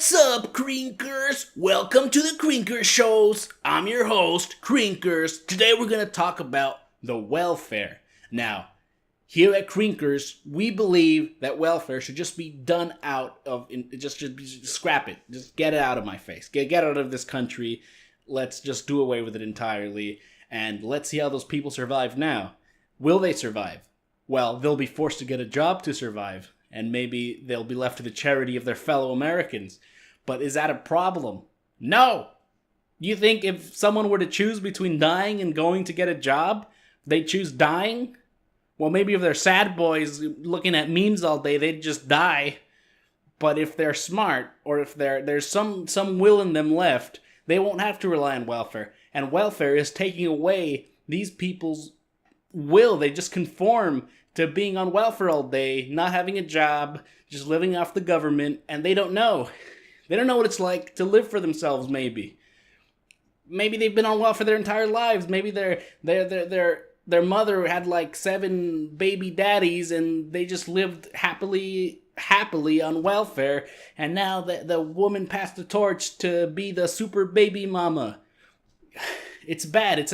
What's up, Crinkers? Welcome to the Crinkers shows. I'm your host, Crinkers. Today we're going to talk about the welfare. Now, here at Crinkers, we believe that welfare should just be done out of, just scrap it. Just get it out of my face. Get out of this country. Let's just do away with it entirely. And let's see how those people survive now. Will they survive? Well, they'll be forced to get a job to survive. And maybe they'll be left to the charity of their fellow Americans. But is that a problem? No! You think if someone were to choose between dying and going to get a job, they'd choose dying? Well, maybe if they're sad boys looking at memes all day, they'd just die. But if they're smart, or if there's some will in them left, they won't have to rely on welfare. And welfare is taking away these people's will. They just conform to being on welfare all day, not having a job, just living off the government, and they don't know. They don't know what it's like to live for themselves, maybe. Maybe they've been on welfare their entire lives. Maybe their mother had like 7 baby daddies and they just lived happily on welfare, and now the woman passed the torch to be the super baby mama. It's bad. It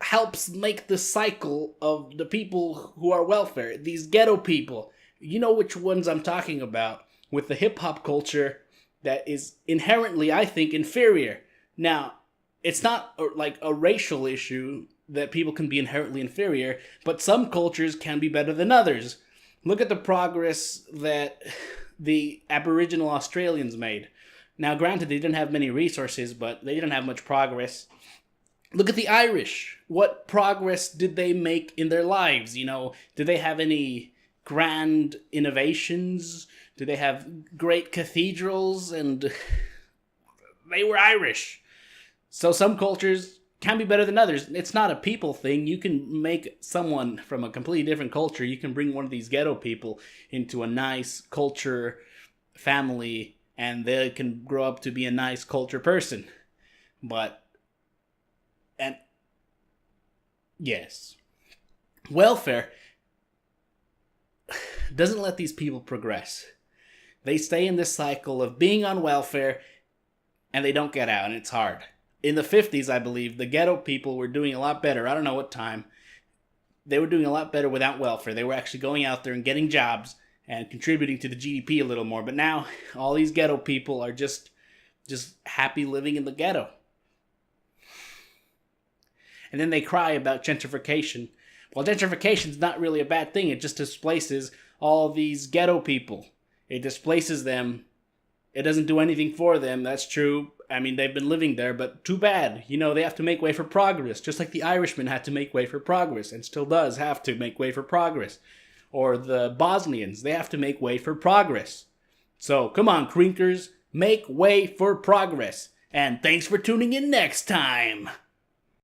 helps make the cycle of the people who are welfare, these ghetto people. You know which ones I'm talking about, with the hip-hop culture that is inherently, I think, inferior. Now, it's not like a racial issue that people can be inherently inferior, but some cultures can be better than others. Look at the progress that the Aboriginal Australians made. Now, granted, they didn't have many resources, but they didn't have much progress. Look at the Irish. What progress did they make in their lives? You know, did they have any grand innovations? Did they have great cathedrals? And they were Irish. So some cultures can be better than others. It's not a people thing. You can make someone from a completely different culture, you can bring one of these ghetto people into a nice culture family, and they can grow up to be a nice culture person. And yes, welfare doesn't let these people progress. They stay in this cycle of being on welfare and they don't get out, and it's hard. In the 50s, I believe, the ghetto people were doing a lot better. I don't know what time. They were doing a lot better without welfare. They were actually going out there and getting jobs and contributing to the GDP a little more. But now, all these ghetto people are just happy living in the ghetto. And then they cry about gentrification. Well, gentrification is not really a bad thing. It just displaces all these ghetto people. It displaces them. It doesn't do anything for them. That's true. I mean, they've been living there, but too bad. You know, they have to make way for progress. Just like the Irishman had to make way for progress, and still does have to make way for progress. Or the Bosnians, they have to make way for progress. So, come on, Crinkers. Make way for progress. And thanks for tuning in next time.